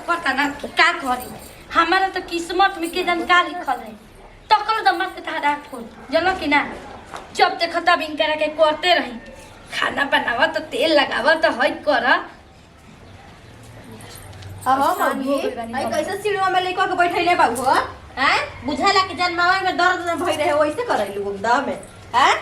पता ना का करी। हमारा तो किस्मत में के का लिखल है तकल दमत के था डाक फोन जलो कि ना। जब तक खता बिन करा के करते रही खाना बनावा तो तेल लगावा तो हई कर। अहो मम्मी आई कैसे सीढ़ियों में लेकर के बैठैले बाबू हो हैं बुझाला कि जन्मावे में दर्द न भई रहे वैसे करैलु एकदम हैं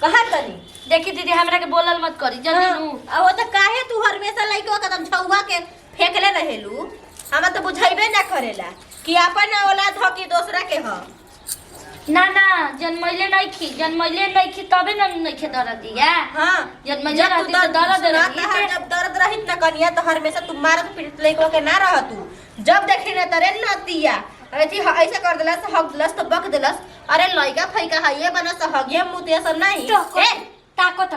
कहा तनी। देखी दीदी हमरा के बोलल मत करी जल्दी नु। अब त काहे तू हमेशा लइको कदम छौवा के फेंकले रहेलू। हमरा तो बुझाइबे ना करेला कि अपन औलाद ह कि दूसरा के ह। ना ना जन्मैले नहीं खी तबे न नहीं खे दर्द दिया। हां जन्मैले रहती तो दर्द रही। जब दर्द रहित न कनिया तो हमेशा तू मारत पीट लइको के ना रह तू। जब देखी न तरे नतिया अथी ऐसे कर देलस हक देलस तो बक देलस। अरे लइका फइका हइए बनस हगिए मुतिया सब नहीं ए ताकत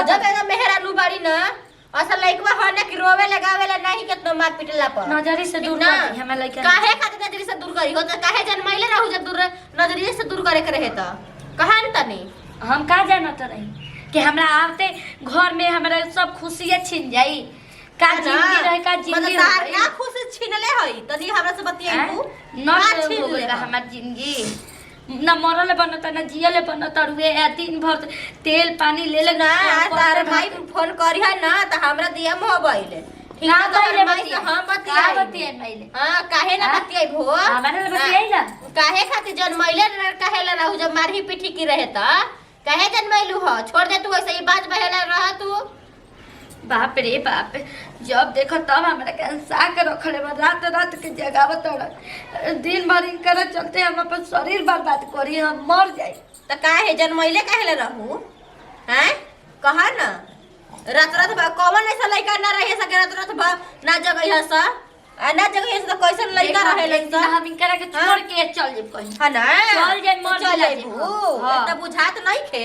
जब एगो मेहरानू बाड़ी न असल लइकवा ह न कि रोवे लगावेला नहीं केतनो मार पिटला पर नजरी से दूर कर हमरा लइका काहे खातिर नजरी से दूर करी हो त काहे जन्मैले रहू जब दूर नजरी से दूर करे के रहे त कहां न तनी। हम का जानत रही कि हमरा आते घर में हमरा सब खुशियां छिन जाई का जिंदगी रहे का जिंदगी मतलब का खुशी छीनले हई तनी हमरा से बतियाइबू ना छीन ले हमर जिंदगी ना मरले बनत ना जियले बनत रुए दिन भर तेल पानी ले ले ना तारे भाई फोन करी है ना त हमरा दिया मोबाइल ना पहले भाई से हम बतियाई पहले हां काहे ना बतियाई भो हमारे बतियाई ना काहे खातिर जन्मैले काहे ला रहू जब मारही पीठी की रहे त काहे जन्मैलू ह छोड़ दे तू ऐसे ही बात बहेला रह तू। बाप रे बाप जब देखो तब हमरा के अंसा के रखले बा रात रात के जगावत दिन भर कर चलते हम अपन शरीर बर्बाद करी हम मर जाई। त काहे जन्मैले काहे ला रहू हैं कहा ना रात रात कौन ऐसा लइका ना रहे सके रात रात ना जगह सा ना जगह से तो कैसन लइका रहे लइका हम इनकरा के छोड़ के चल जेब कहीं हां ना चल जे मर जाबू त बुझात नहीं खे।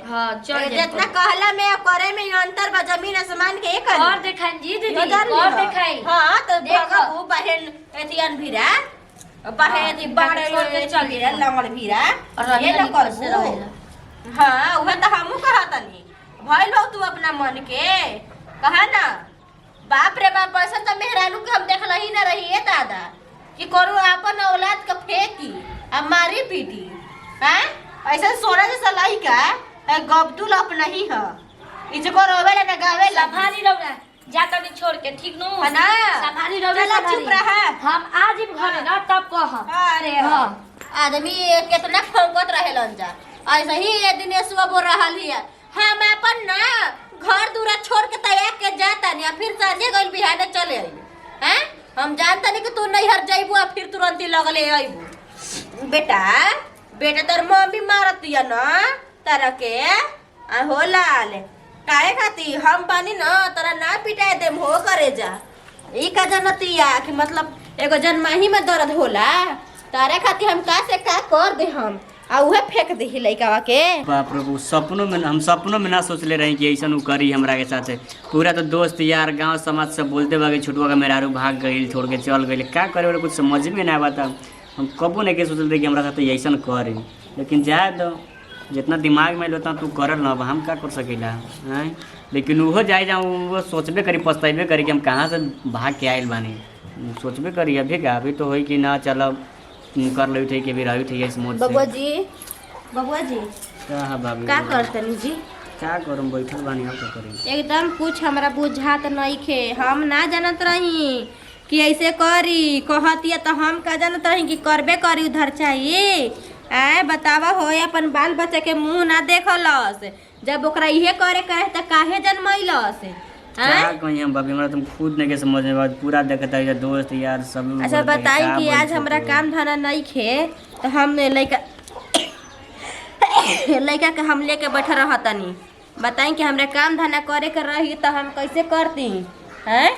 हां चल जे जितना कहला में करे में अंतर बा जमीन आसमान के एक और देखाई जी दीदी और देखाई। हां तो देखो बहन एथियन भीरा बहन दी बाड़े के चल गिरा लंगड़ भीरा ये न कर से रहेला। हां उहे त हमहु कहतनी भइल हो तू अपना मन के कहा ना बाप रे बाप ऐसा तो मेहरानू के हम देखला ही ना रही है दादा कि करू अपन औलाद के फेंकी अब मारी पीटी हैं ऐसा सोना जैसा लइका गबदुल अपना ही ह इजको रोवेला ना गावेला सफारी रौला जाता नहीं छोड़ के ठीक नो है ना सफारी रौला चला चुप रहा हम आज ही घरे ना तब कह अरे हां आदमी कितना फंकत रहेलन जा ऐसे ही ये दिन सुबह बोल रहा लिया हम अपन ना घर दूरा छोड़ के तैयार के जाता नहीं फिर संजे गइल बिहाने चले आई हैं हम जानता नहीं कि तू नहीं हर जाइबू फिर तुरंत ही लगले आइबू। बेटा बेटा तर मम्मी मारतिया ना तारा के हो लाल काहे खाती हम बानी ना तारा ना पिटाए देम हो करे जा ई का जनतिया कि मतलब एगो जन्माही में दर्द होला तारे खाती हम का से का कर दे हम आ उहे फेंक दे लइकावा के। बाप रे हम सपनों में ना सोचले रही कि ऐसा करी हमरा के साथ पूरा तो दोस्त यार गांव समाज सब बोलते बा कि छुटवा का मेहरारू भाग गई छोड़ के चल गई का करे कुछ समझ में ना आता। हम कबो नहीं के सोचते कि हमरा साथ ऐसा करी लेकिन जाए तो जितना दिमाग में लेता तू करल ना हम का कर सकेला हैं लेकिन वो जाए जाऊँ वो सोचबे करी पछताइबे करी कि हम कहाँ से भाग के आयल बानी सोचबे करी अभी का अभी तो होई कि ना चलो कर ले थे कि भी रही थे इस मोड से। बबुआ जी का बाबू का करतनी जी क्या करम बैठल बानी हम का करी एकदम कुछ हमरा बुझात नहीं खे हम ना जानत रही कि ऐसे करी कहतिया तो हम का जानत रही कि करबे करी उधर चाहिए आए बतावा हो अपन बाल बच्चा के मुंह ना देखलस जब ओकरा इहे करे कहे त काहे जन्मैलस क्या कहीं हम बाबी हमरा तुम खुद नहीं के समझ में बात पूरा देखता है दोस्त यार सब। अच्छा बताई कि आज हमरा काम धाना नहीं खे तो हम लइका लइका के हम लेके बैठा रहतनी बताई कि हमरा काम धाना करे के रही तो हम कैसे करती हैं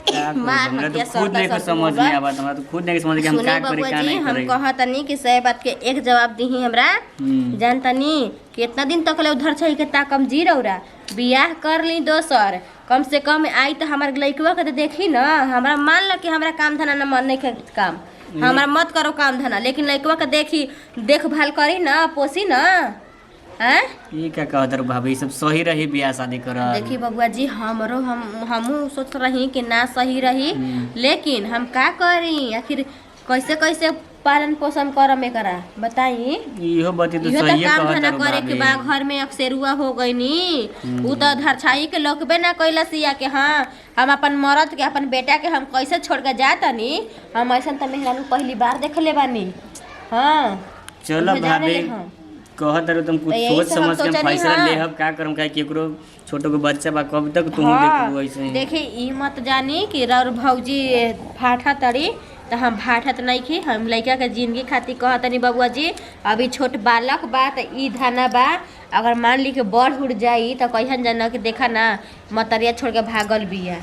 हमरा तो खुद नहीं के समझ में आवत हमरा तो खुद नहीं समझ के हम का करे का नहीं करे। हम कहतनी कि सही बात के एक जवाब दीही हमरा जानतनी कि इतना दिन तक ले उधर छै के ताकम जी रौरा बियाह कर ली दोसर कम से कम आई तो हमार लइकवा के देखी ना हमरा मान ल कि हमरा काम धना न मन नहीं के काम हमरा मत करो काम धना लेकिन लइकवा के देखी देखभाल करी ना पोसी ना हैं? ये क्या कहत रहो भाभी, सब सही रही बियाह शादी कर। देखी बबुआ जी, हमहू सोच रही कि ना सही रही, लेकिन हम का करी, आखिर कैसे कैसे पालन पोषण करम एकरा बताई। इहो बती तो इहो सही तो काम कहत धंधा रहो करे के भाभी। बा, घर में अक्सरुआ हो गई नी। उ तो धरछाई के लोकबे ना कैलस या के हाँ हम अपन मरद के अपन बेटा के हम कैसे छोड़ के जातनी। हम ऐसा तो मेहरानू पहली बार देखले बानी। हाँ चलो उहे जाने भाभी ले हम। कहत रहो तुम कुछ तो यही सोच से हम समझ के सोचनी, फैसला हाँ। लेहब का करम काहे केकरो छोटो के बच्चा बा, कब तक तुम हाँ, देखबो ऐसे ही। देखी ई मत जानी कि रौर भौजी फाटा तड़ी तो हम फाटत नहीं खी। हम लड़का के जिंदगी खातिर कहतनी बबुआ जी, अभी छोट बालक बा तो ई धाना बा, अगर मान ली के बढ़ उड़ जाई तो कहन जाना कि देखा ना मतरिया छोड़ के भागल बिया।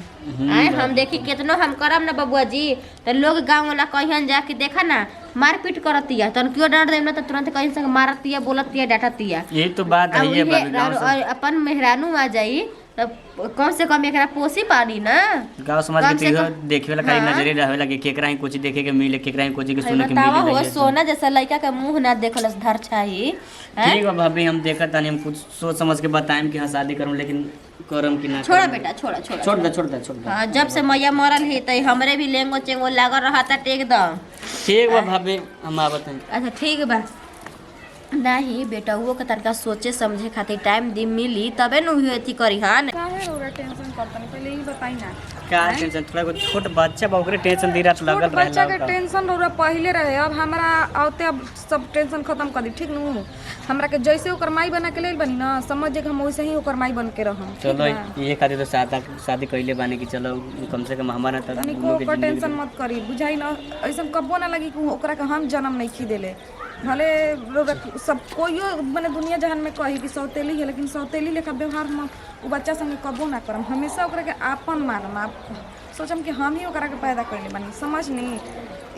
आए हम देखी कितनो हम करम ना बबुआ जी, तो लोग गाँव वाला कहन जा कि देखा ना मारपीट करतिया, तन क्यों डांट देम ना तो तुरंत कहीं संग मारतिया, बोलतिया, डांटतिया। यही तो बात है ये भाभी। गाँव और अपन मेहरानू आ जाई तो कम से कम एकरा पोसी पानी ना। गाँव समाज कम के से तो कम- देखे वाला खाली हाँ। नजरे रहे लगे, केकरा ही कुछ देखे के मिले, केकरा ही कुछ के सुने के बतावा मिले हो रहे। सोना जैसा लड़का के मुंह ना देखलस धर छाई। ठीक बा भाभी, हम देखत तानी, हम कुछ सोच समझ के बताएम कि हाँ शादी करूं, लेकिन करम कि ना छोड़ा करम। बेटा, छोड़ा छोड़ा छोड़ दे। हाँ, जब से मैया मरल है तो हमरे भी लेंगो चेंगो लागल रहता टेक दम। ठीक बा भाभी, हम आवत हैं। अच्छा ठीक बा। नहीं बेटा वो के तनका सोचे समझे खातिर टाइम दी मिली तबे न उहे अथी करी। हाँ काहे रौरा टेंशन करतनी, पहले ई बताई ना। का टेंशन, थोड़ा को छोट बच्चा बा ओकरे टेंशन दी रात छोट लगल बच्चा के रहला। टेंशन रौरा पहले रहे, अब हमरा आवते अब सब टेंशन खत्म कर दी। ठीक नु, हमरा के जैसे ओकर माई बना के लेल बनी ना, समझ जे कि हम वैसे ही ओकर माई बन के रहम। चलो ये खातिर तो शादी कइले बानी कि चलो कम से कम हमारा त तनिको ओकर टेंशन मत करी, बुझाई ना। ऐसा कबो ना लगी कि ओकरा के हम जन्म नहीं खी देले। भले रौरा सब कोइयो माने दुनिया जहान में कही कि सौतेली है, लेकिन सौतेली लेखा व्यवहार हम उ बच्चा संगे कबो ना करम। हमेशा ओकरा के आपन मानम। आप सोचम कि हम ही ओकरा के पैदा करले बानी, समझनी।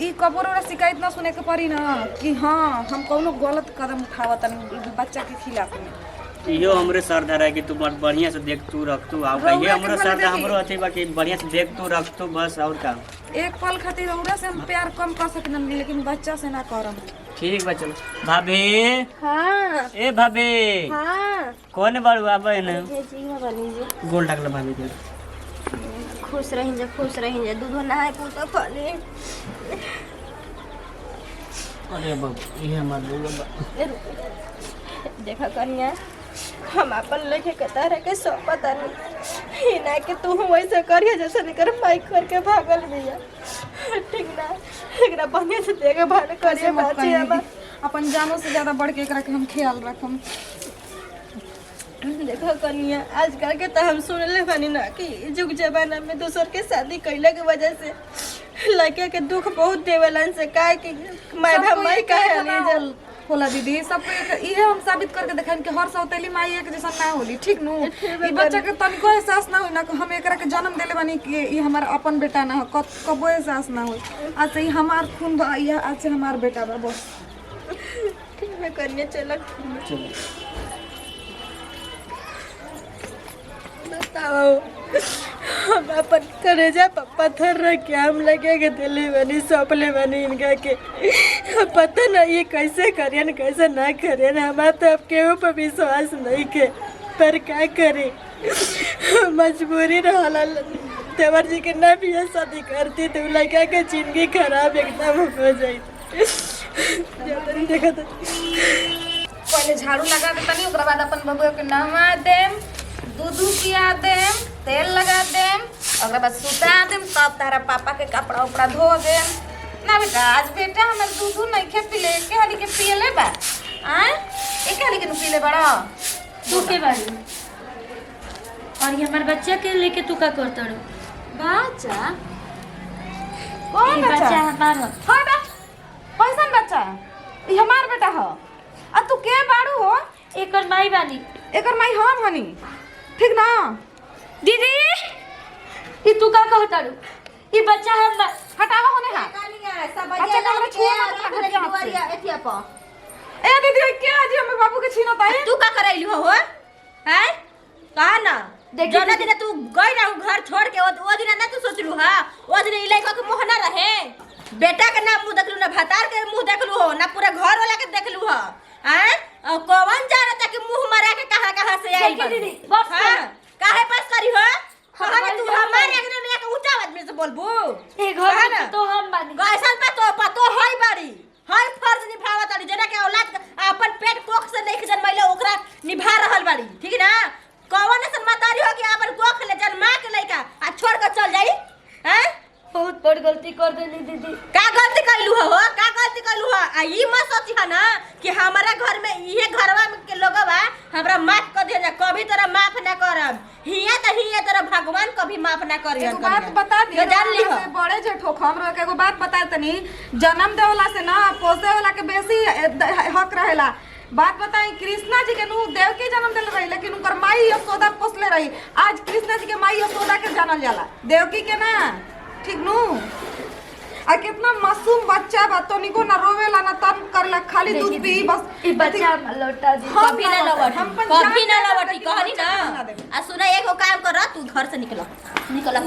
ई कबो रौरा शिकायत ना सुने के पड़ी ना कि हाँ हम कौनो गलत कदम उठावतनी बच्चा के खिलाफ में। इहो हमरे सरदार है कि तू बढ़िया से देख तू रख तू आउ रउआ कहिए के हमरो भले सरदार देखी। हमरो अथी बा कि बढ़िया से देख तू रख तू, बस और का। एक पल खातिर रौरा से हम प्यार कम कर सकिन, लेकिन बच्चा से ना करम। ठीक बा चलो। भाभी, हाँ ए भाभी, हाँ कौन बाड़ू आबे न जी बनी जी। गोल डाकला भाभी के। खुश रही जा दूध नहाए पूतो पानी। अरे बाबू ये हमार लोग बा। देखा कनिया, हम अपन लेके कतार के सब पता नहीं ही ना कि तू वैसे करिए जैसे निकर माइक करके भागल बिया। ठीक ना, एकरा बढ़िया से देखे भाड़ करिए बाची अब। अपन जानों से ज्यादा बढ़ के एकरा के हम ख्याल रखम। देखो कनिया, आजकल के तो हम सुनले बानी ना कि जुग जमाना में दूसर के शादी कैले के वजह से लड़के के दुख बहुत देवलन से काहे कि माय सबको भाई एक काहे ना ले जल होला दीदी, सबको इहे हम साबित करके देखाइन कि हर सौतेली माई एक जैसा ना होली। ठीक नु, ई बच्चा के तनिको एहसास ना होई ना कि हम एकरा के जन्म देले बानी कि ई हमार अपन बेटा ना हो, कबो एहसास ना होई। आज से ई हमार खून बा, या आज से हमार बेटा बा, बस। ठीक है कनिया, चलो चलो बताओ। हम अपन करेजा पर पत्थर रख के हम लगे के दिल्ली बनी सौंपले बनी इनका के। पता नहीं ये कैसे करियन कैसे ना करियन, हमारा तो अब केहू पर विश्वास नहीं के, पर क्या करे मजबूरी रहला। देवर जी के ना भी शादी करती तो लड़का के जिंदगी खराब एकदम हो जाई। देखा तो पहले झाड़ू लगा दे तनी, ओकरा बाद अपन बबुआ के नहवा देम, दूध पिया देम, तेल लगा देम, ओकरा बाद सुता देम, तब तारा पापा के कपड़ा उपड़ा धो देम। ना बेटा, आज बेटा हमर दूध नहीं खे पीले, के हाली के पियले बा। आय एक हाली के न पीले बड़ा। तू के बारी और ये हमारे बच्चा के लेके तू का करता रो? बच्चा कौन ये बच्चा? हमारा हां बा, कैसन बच्चा? ई हमार बेटा ह। आ तू के बाड़ू हो? एकर माई बानी। एकर माई हम हनी, ठीक ना? दीदी ये तू का कहता रो? ये बच्चा हम हटावा होने हा। बच्चा का हमरा छुआ मत, खगड़िया हाथ से। एथिया पर ए दीदी, क्या जी हमर बाबू के छीनो ताई? तू का करैलू हो हैं? कहा ना देखी जौना दीदी। दिन तू गई ना उ घर छोड़ के ओ दिन ना तू सोचलू हा, ओ दिन ई लइका के मुंह ना रहे, बेटा के ना मुंह देखलू ना भतार के मुंह देखलू हो ना पूरा घर वाला के देखलू हो। हैं कौन जानता कि मुंह मरा के कहां से आई देखी दीदी, बस कर। हां काहे पास करी हो कहां हमारे तू घर हमारे में- आगे में एक ऊंचा आदमी से बोलबू ए घर कहा में ना? तो हम बानी कैसन पतो होई बाड़ी हर फर्ज निभावत तारी जना के औलाद अपन पेट कोख से नहीं जन्मैले ओकरा निभा रहल बाड़ी ठीक ना कौन ऐसन मतारी हो कि अपन कोख ले जन्मा के लइका आ छोड़ के चल जाई हैं बहुत बड़ गलती कर देली दीदी का गलती कैलू हो का गलती कैलू हो आ ई मत सोची है ना कि हमारा घर में इहे घरवा में के लोगवा हमरा माफ कर दे कभी तोरा माफ ना करब हिया तोरा भगवान कभी माफ ना करियन एगो बात बता दी ये जान ली हो से बड़े जेठ हो हमरा के एगो बात बता तनी जन्म देवला से ना पोसे वाला के बेसी हक रहेला बात बताई कृष्णा जी के नु देव के जन्म दिल रही लेकिन उनकर माई यशोदा पोसले रही आज कृष्णा जी के माई यशोदा के जानल जाला देवकी के ना ठीक नु आ कितना मासूम बच्चा बा तो निको ना रोवेला ना तन करला खाली दूध पी बस ई बच्चा लौटा दी हम कभी ना लवटी हम अपन कभी ना जान लवटी के कहनी बच्चा ना बना देब। आ सुना एगो काम कर तू घर से निकल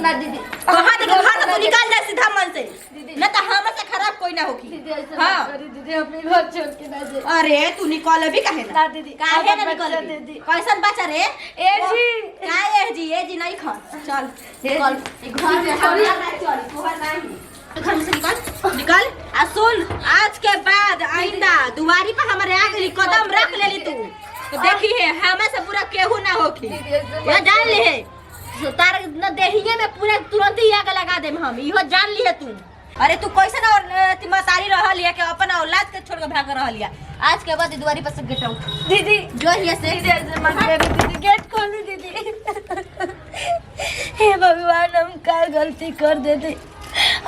ना दीदी कहां तक घर से तू निकल जा सीधा मन से दीदी। न तो हमसे खराब कोई ना होगी दीदी ऐसा हाँ। मत करी दीदी अपने घर छोड़ के ना जाए अरे तू निकल भी काहे ना दीदी काहे अब ना बच्चा निकल दीदी कैसन बच्चा रे ए जी का ए जी नहीं खा चल निकल ए घर में हमरा ना चल तोहर नहीं घर से निकल आ सुन आज के बाद आइंदा दुआरी पर हमारे आगे कदम रख लेली तू तो देखी है हमें से पूरा केहू ना होखी ये जान ली है तार न देहिए में पूरा तुरंत ही आग लगा दे हम इहो जान ली है तू अरे तू कैसे ना तिमसारी रहल है कि अपन औलाद के छोड़ के भाग रहल है आज के बाद दुआरी पर से गेट आउट दीदी जो हिया से दीदी ऐसे मत करी दीदी गेट खोली दीदी हे भगवान हम का गलती कर देते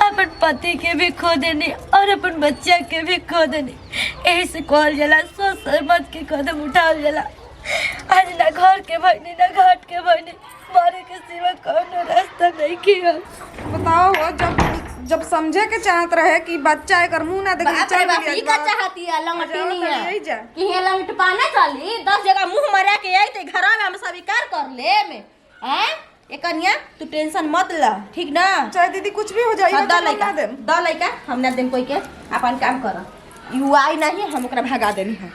अपन पति के भी खो देनी और अपन बच्चा के भी खो देनी यही से कहल जाला सोच समझ के कदम उठाल जाला आज ना घर के भइनी ना घाट के भइनी मारे के सिवा कौनो रास्ता नहीं किया बताओ हो जब समझे के चाहत रहे कि बच्चा एकर मुंह ना देखे बाप रे बाप ई का चाहती है लंगटी जाओ नहीं तो यही जा। है कि ये लंगट पाना चली 10 जगह मुंह मरा के आई ते घर में हम स्वीकार कर ले में हैं ये कन्या तू टेंशन मत ल ठीक ना चाहे दीदी कुछ भी हो जाए हाँ, बच्चा बना देम द लइका हम ना देम कोई के अपन काम कर यू आई नहीं हम ओकरा भगा देनी है